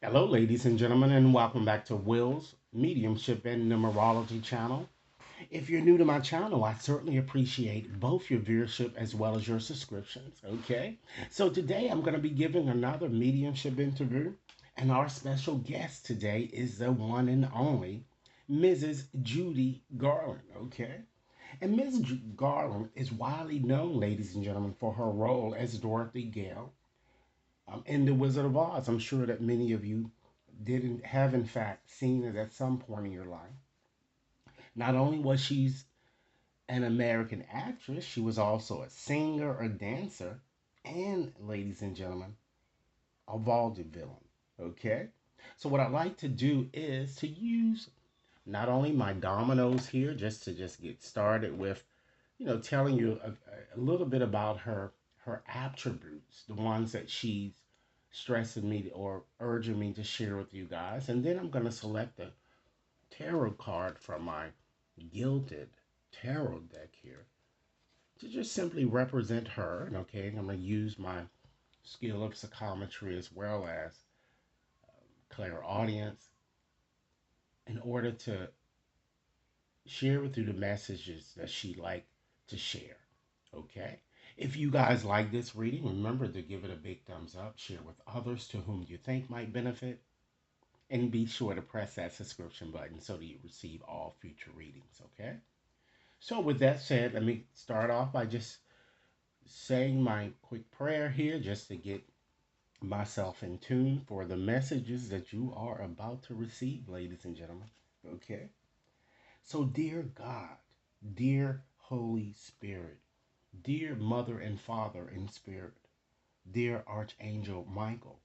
Hello, ladies and gentlemen, and welcome back to Will's Mediumship and Numerology channel. If you're new to my channel, I certainly appreciate both your viewership as well as your subscriptions. Okay, so today I'm going to be giving another mediumship interview, and our special guest today is the one and only Mrs. Judy Garland. Okay, and Garland is widely known, ladies and gentlemen, for her role as Dorothy Gale in The Wizard of Oz. I'm sure that many of you didn't have, in fact, seen it at some point in your life. Not only was she an American actress, she was also a singer, a dancer, and, ladies and gentlemen, a vaudeville. Okay? So, what I'd like to do is to use not only my dominoes here just to get started with, telling you a little bit about her attributes, the ones that she's stressing me or urging me to share with you guys. And then I'm going to select a tarot card from my gilded tarot deck here to just simply represent her. And okay, I'm going to use my skill of psychometry as well as clairaudience in order to share with you the messages that she like to share. Okay. If you guys like this reading, remember to give it a big thumbs up, share with others to whom you think might benefit, and be sure to press that subscription button so that you receive all future readings, okay? So, with that said, let me start off by just saying my quick prayer here just to get myself in tune for the messages that you are about to receive, ladies and gentlemen, okay? So, dear God, dear Holy Spirit, dear Mother and Father in Spirit, dear Archangel Michael,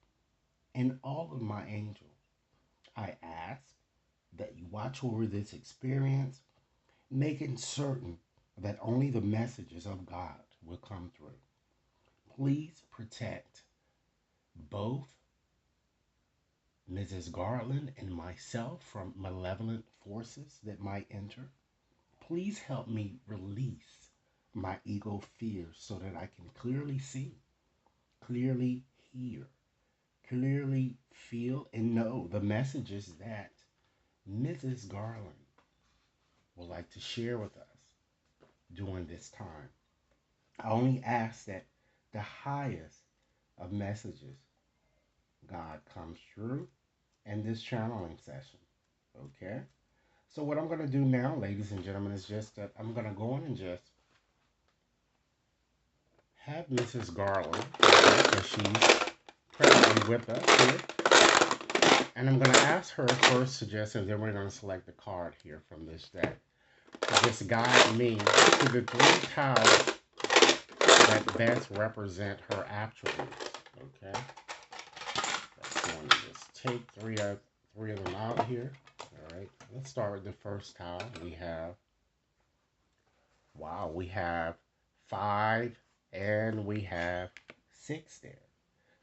and all of my angels, I ask that you watch over this experience, making certain that only the messages of God will come through. Please protect both Mrs. Garland and myself from malevolent forces that might enter. Please help me release my ego fears so that I can clearly see, clearly hear, clearly feel, and know the messages that Mrs. Garland would like to share with us during this time. I only ask that the highest of messages, God, comes through in this channeling session. Okay? So, what I'm going to do now, ladies and gentlemen, is just that I'm going to go in and just have Mrs. Garland, because she's presently with us here. And I'm going to ask her first suggestion, then we're going to select a card here from this deck to just guide me to the three tiles that best represent her attributes. Okay? That's going to just take three of them out here. All right. Let's start with the first tile. We have 5 and we have 6 there.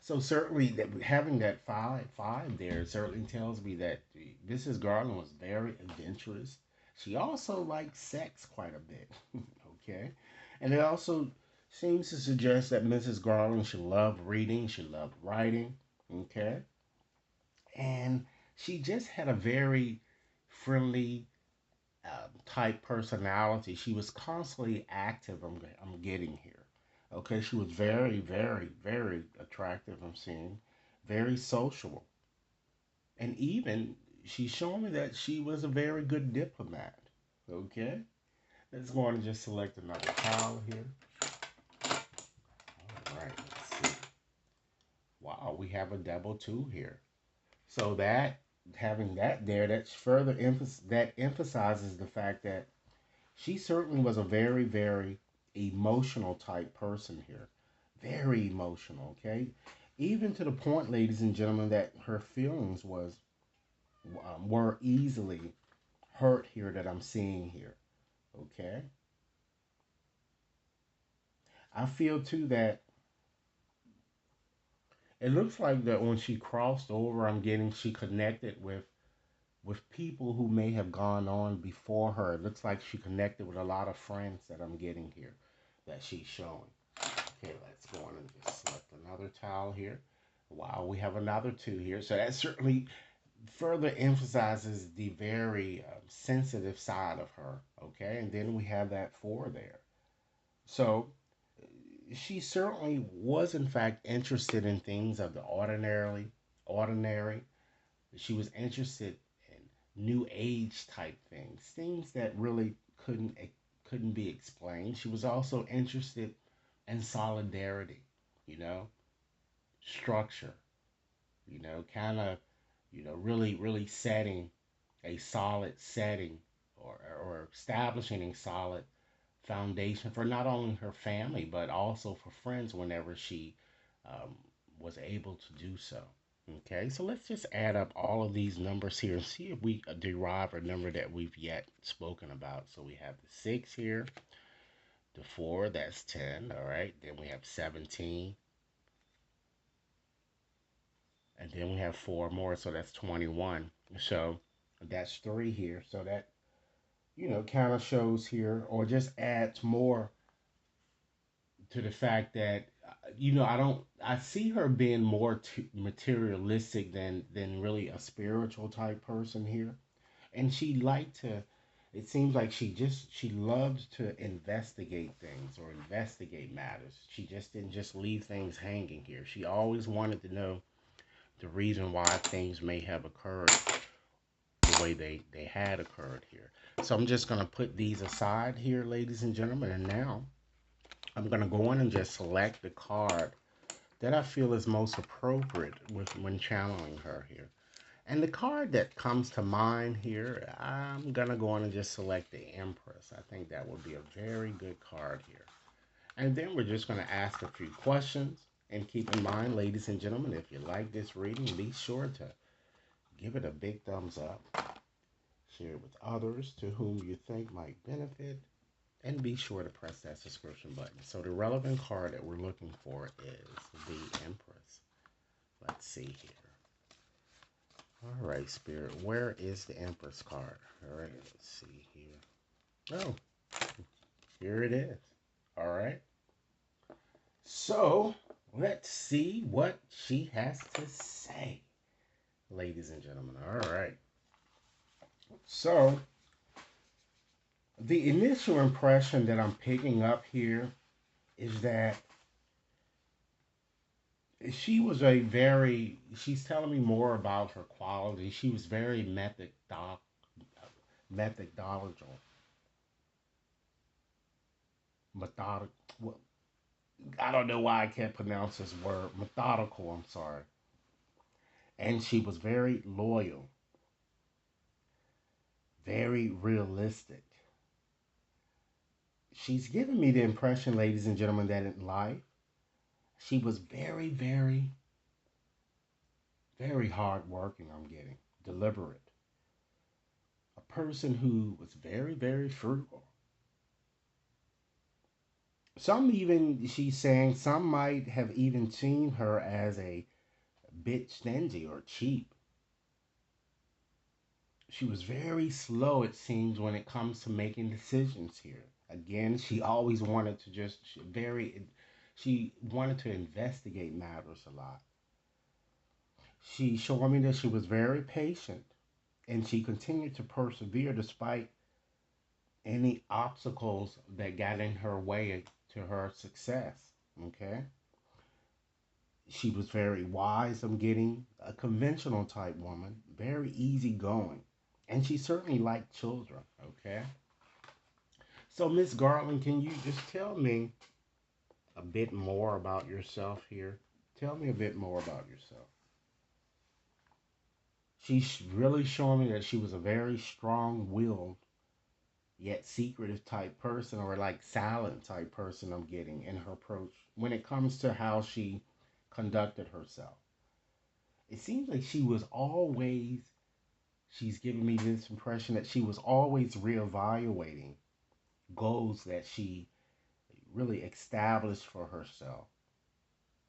So certainly that having that five there certainly tells me that Mrs. Garland was very adventurous. She also liked sex quite a bit. Okay. And it also seems to suggest that Mrs. Garland, she loved reading, she loved writing. Okay. And she just had a very friendly type personality. She was constantly active. I'm getting here. Okay, she was very, very, very attractive. I'm seeing very sociable, and even she's showing me that she was a very good diplomat. Okay, let's go on and just select another tile here. All right, let's see. Wow, we have a double two here. So that having that there, that's further that emphasizes the fact that she certainly was a very, very emotional type person here. Very emotional, okay? Even to the point, ladies and gentlemen, that her feelings were easily hurt here that I'm seeing here, okay? I feel too that it looks like that when she crossed over, I'm getting she connected with people who may have gone on before her. It looks like she connected with a lot of friends that I'm getting here that she's showing. Okay, let's go on and just select another tile here. Wow, we have another two here. So that certainly further emphasizes the very sensitive side of her. Okay, and then we have that four there. So she certainly was, in fact, interested in things of the ordinary. She was interested in new age type things, things that really couldn't be explained. She was also interested in solidarity, you know, structure, kind of, really setting a solid setting or establishing a solid foundation for not only her family but also for friends whenever she um, was able to do so. Okay, so let's just add up all of these numbers here and see if we derive a number that we've yet spoken about. So we have the 6 here, the 4, that's 10, all right. Then we have 17, and then we have 4 more, so that's 21. So that's 3 here. So that, kind of shows here or just adds more to the fact that I see her being more materialistic than really a spiritual type person here, and she liked to. It seems like she loves to investigate things or investigate matters. She just didn't just leave things hanging here. She always wanted to know the reason why things may have occurred the way they had occurred here. So I'm just gonna put these aside here, ladies and gentlemen, and now I'm going to go in and just select the card that I feel is most appropriate when channeling her here. And the card that comes to mind here, I'm going to go in and just select the Empress. I think that would be a very good card here. And then we're just going to ask a few questions. And keep in mind, ladies and gentlemen, if you like this reading, be sure to give it a big thumbs up. Share it with others to whom you think might benefit, and be sure to press that subscription button. So the relevant card that we're looking for is the Empress. Let's see here. All right, Spirit, where is the Empress card? All right, let's see here. Oh, here it is. All right. So let's see what she has to say, ladies and gentlemen. All right. So the initial impression that I'm picking up here is that she's telling me more about her quality. She was very methodological, methodic. Well, I don't know why I can't pronounce this word. Methodical. I'm sorry. And she was very loyal, very realistic. She's given me the impression, ladies and gentlemen, that in life she was very, very, very hardworking. I'm getting deliberate. A person who was very, very frugal. She's saying, some might have even seen her as a bit stingy or cheap. She was very slow, it seems, when it comes to making decisions here. Again, she always wanted to she wanted to investigate matters a lot. She showed me that she was very patient and she continued to persevere despite any obstacles that got in her way to her success. Okay? She was very wise. I'm getting a conventional type woman, very easygoing. And she certainly liked children. Okay? So, Miss Garland, can you just tell me a bit more about yourself here? Tell me a bit more about yourself. She's really showing me that she was a very strong willed yet secretive type person, or like silent type person. I'm getting in her approach when it comes to how she conducted herself. It seems like she's giving me this impression that she was always reevaluating goals that she really established for herself.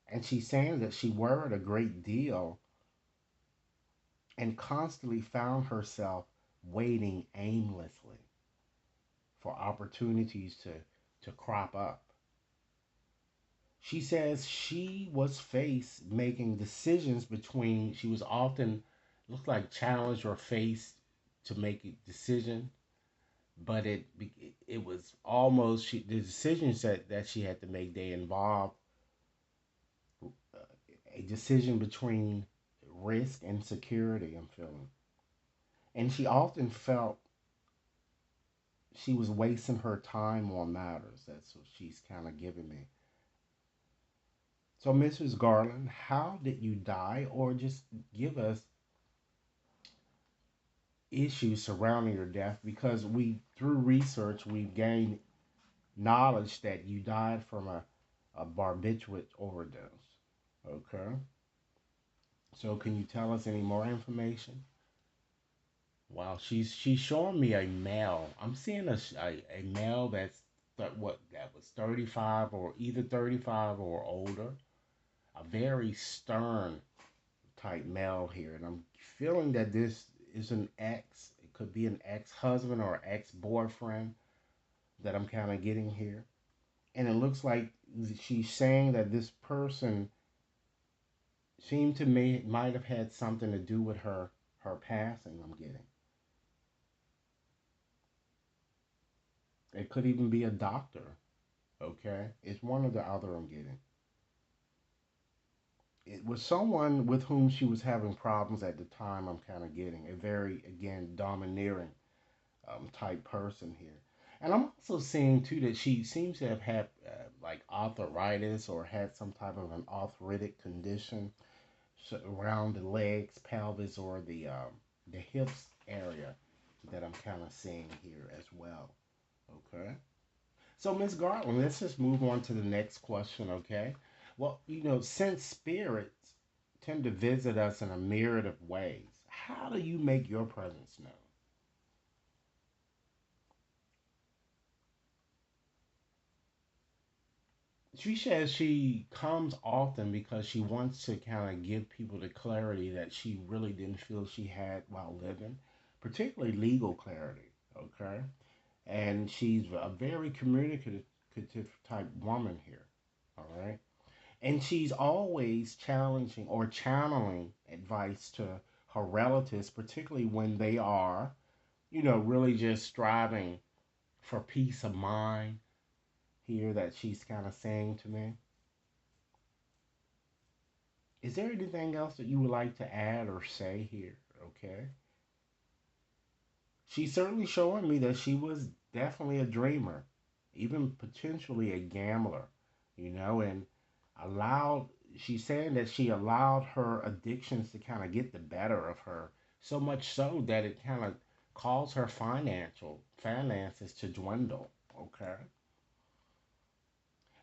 And she's saying that she worried a great deal and constantly found herself waiting aimlessly for opportunities to crop up. She says she was faced making decisions between, she was often, looked like challenged or faced to make a decision, but it was almost, the decisions that she had to make, they involved uh, a decision between risk and security, I'm feeling. And she often felt she was wasting her time on matters. That's what she's kind of giving me. So, Mrs. Garland, how did you die? Or just give us issues surrounding your death, because we, through research, we've gained knowledge that you died from a barbiturate overdose. Okay. So, can you tell us any more information? Wow, she's showing me a male. I'm seeing a male that's what, that was 35, or either 35 or older. A very stern type male here, and I'm feeling that this is an ex. It could be an ex-husband or ex-boyfriend that I'm kind of getting here, and it looks like she's saying that this person seemed to me might have had something to do with her passing. I'm getting. It could even be a doctor. Okay, it's one or the other. I'm getting. It was someone with whom she was having problems at the time. I'm kind of getting a very, again, domineering type person here. And I'm also seeing too that she seems to have had like arthritis, or had some type of an arthritic condition around the legs, pelvis, or the hips area that I'm kind of seeing here as well. Okay. So, Miss Garland, let's just move on to the next question, okay? Well, since spirits tend to visit us in a myriad of ways, how do you make your presence known? She says she comes often because she wants to kind of give people the clarity that she really didn't feel she had while living, particularly legal clarity, okay? And she's a very communicative type woman here, all right? And she's always challenging or channeling advice to her relatives, particularly when they are, really just striving for peace of mind here, that she's kind of saying to me. Is there anything else that you would like to add or say here? Okay. She's certainly showing me that she was definitely a dreamer, even potentially a gambler, and allowed, she's saying that she allowed her addictions to kind of get the better of her, so much so that it kind of caused her financial finances to dwindle. Okay.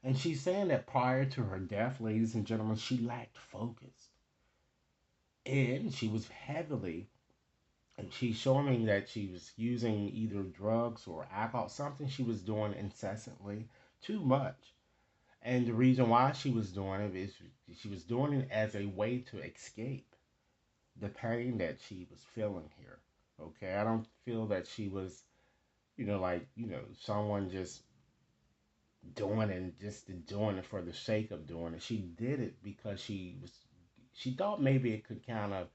And she's saying that prior to her death, ladies and gentlemen, she lacked focus. And she was heavily, and she's showing me that she was using either drugs or alcohol, something she was doing incessantly, too much. And the reason why she was doing it is she was doing it as a way to escape the pain that she was feeling here. Okay, I don't feel that she was, like, someone just doing it and just doing it for the sake of doing it. She did it because she thought maybe it could kind of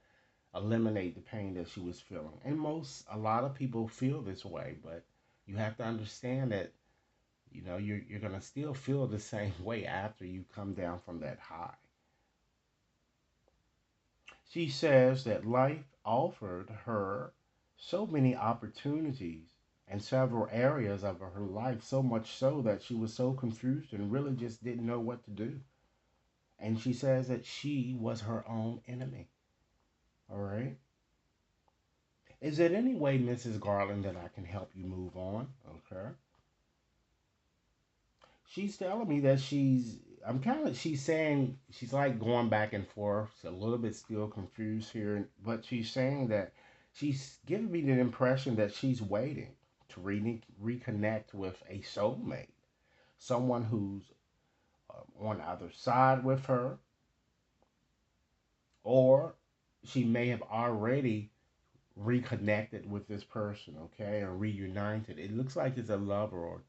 eliminate the pain that she was feeling. And a lot of people feel this way, but you have to understand that, you're going to still feel the same way after you come down from that high. She says that life offered her so many opportunities in several areas of her life, so much so that she was so confused and really just didn't know what to do. And she says that she was her own enemy. All right. Is there any way, Mrs. Garland, that I can help you move on? Okay. She's telling me that she's saying, she's like going back and forth, she's a little bit still confused here, but she's saying that she's giving me the impression that she's waiting to reconnect with a soulmate, someone who's on either side with her, or she may have already reconnected with this person, okay, or reunited. It looks like it's a lover,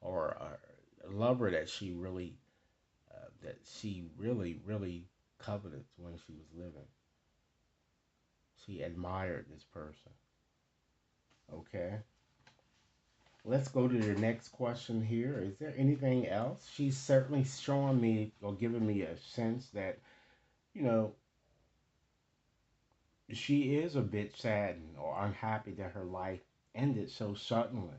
or a lover that she really that she really, really coveted when she was living. She admired this person. Okay. Let's go to the next question here. Is there anything else? She's certainly showing me or giving me a sense that, you know, she is a bit saddened or unhappy that her life ended so suddenly.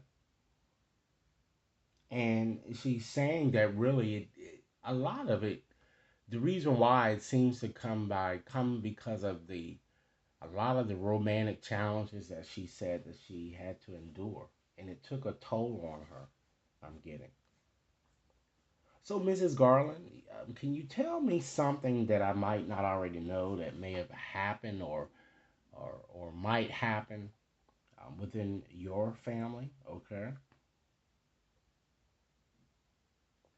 And she's saying that really, a lot of it, the reason why it seems to come because of a lot of the romantic challenges that she said that she had to endure, and it took a toll on her. I'm getting. So, Mrs. Garland, can you tell me something that I might not already know that may have happened or might happen within your family? Okay.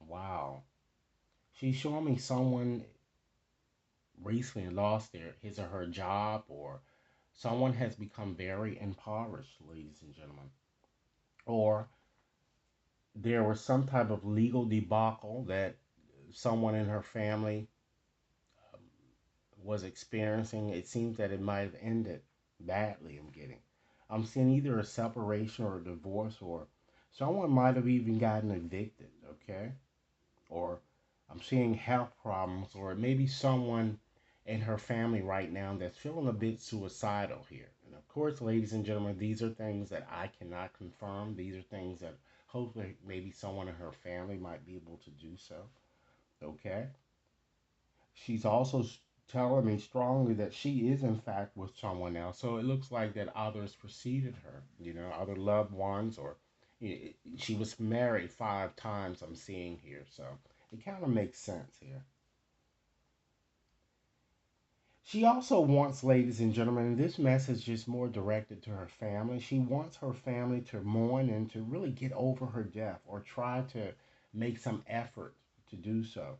Wow. She's showing me someone recently lost his or her job, or someone has become very impoverished, ladies and gentlemen, or there was some type of legal debacle that someone in her family was experiencing. It seems that it might have ended badly. I'm seeing either a separation or a divorce, or someone might have even gotten evicted. Okay, or I'm seeing health problems, or maybe someone in her family right now that's feeling a bit suicidal here. And of course, ladies and gentlemen, these are things that I cannot confirm. These are things that hopefully maybe someone in her family might be able to do so. Okay. She's also telling me strongly that she is in fact with someone else. So it looks like that others preceded her, other loved ones, or she was married 5 times, I'm seeing here. So it kind of makes sense here. She also wants, ladies and gentlemen, and this message is more directed to her family. She wants her family to mourn and to really get over her death or try to make some effort to do so.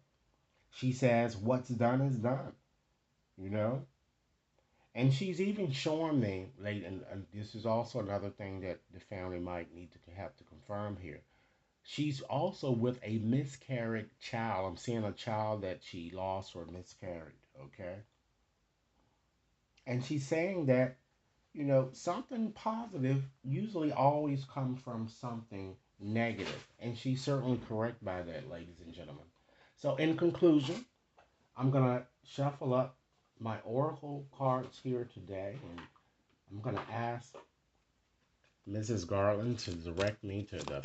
She says, what's done is done, you know? And she's even showing me, and this is also another thing that the family might need to have to confirm here. She's also with a miscarried child. I'm seeing a child that she lost or miscarried, okay? And she's saying that, something positive usually always comes from something negative. And she's certainly correct by that, ladies and gentlemen. So, in conclusion, I'm going to shuffle up my oracle cards here today, and I'm going to ask Mrs. Garland to direct me to the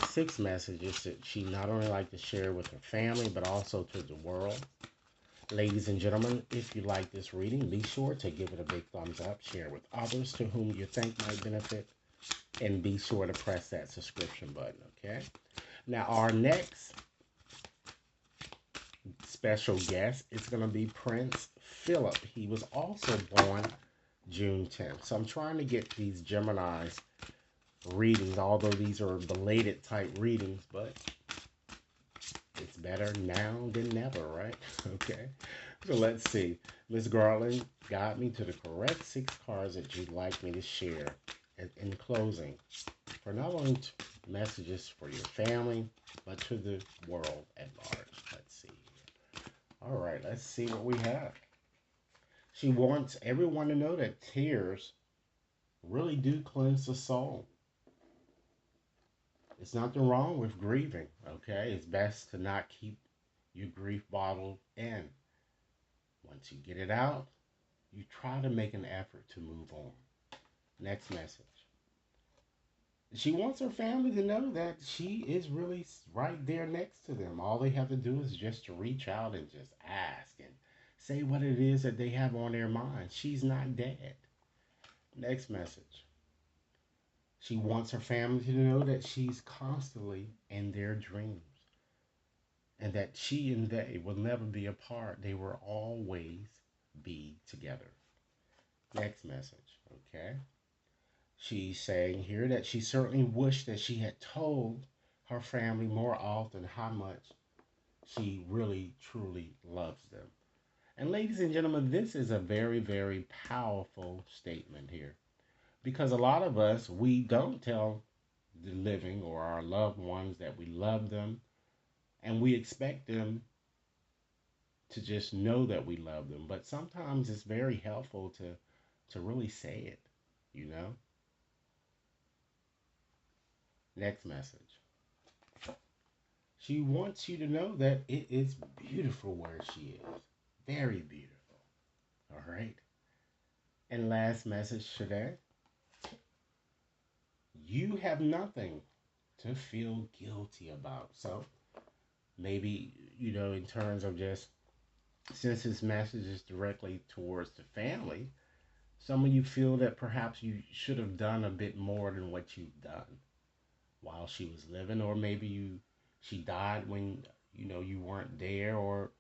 six messages that she not only like to share with her family, but also to the world. Ladies and gentlemen, if you like this reading, be sure to give it a big thumbs up, share with others to whom you think might benefit, and be sure to press that subscription button, okay? Now, our next special guest is going to be Prince Philip. He was also born June 10th. So I'm trying to get these Geminis readings, although these are belated type readings, but it's better now than never, right? Okay. So let's see. Miss Garland, guide me to the correct 6 cards that you'd like me to share in closing for not only messages for your family, but to the world at large. Let's see. All right, let's see what we have. She wants everyone to know that tears really do cleanse the soul. It's nothing wrong with grieving, okay? It's best to not keep your grief bottled in. Once you get it out, you try to make an effort to move on. Next message. She wants her family to know that she is really right there next to them. All they have to do is just to reach out and just ask and say what it is that they have on their mind. She's not dead. Next message. She wants her family to know that she's constantly in their dreams and that she and they will never be apart. They will always be together. Next message, okay? She's saying here that she certainly wished that she had told her family more often how much she really, truly loves them. And ladies and gentlemen, this is a very, very powerful statement here. Because a lot of us, we don't tell the living or our loved ones that we love them And we expect them to just know that we love them. But sometimes it's very helpful to really say it, you know? Next message. She wants you to know that it is beautiful where she is. Very beautiful. All right. And last message today. You have nothing to feel guilty about. So maybe, in terms of just, since this message is directly towards the family, some of you feel that perhaps you should have done a bit more than what you've done while she was living, or maybe she died when you weren't there, or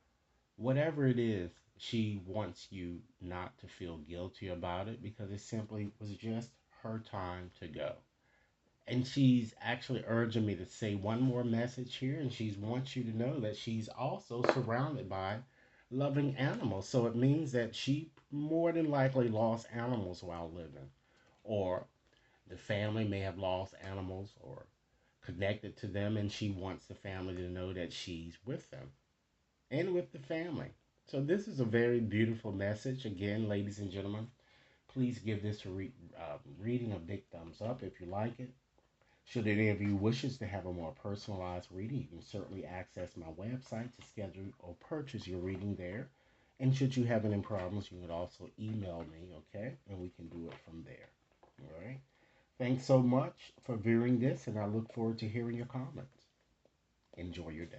whatever it is. She wants you not to feel guilty about it because it simply was just her time to go. And she's actually urging me to say one more message here, and she wants you to know that she's also surrounded by loving animals. So it means that she more than likely lost animals while living, or the family may have lost animals or connected to them, and she wants the family to know that she's with them and with the family. So this is a very beautiful message. Again, ladies and gentlemen, please give this reading a big thumbs up if you like it. Should any of you wishes to have a more personalized reading, you can certainly access my website to schedule or purchase your reading there. And should you have any problems, you could also email me, okay? And we can do it from there. All right. Thanks so much for viewing this, and I look forward to hearing your comments. Enjoy your day.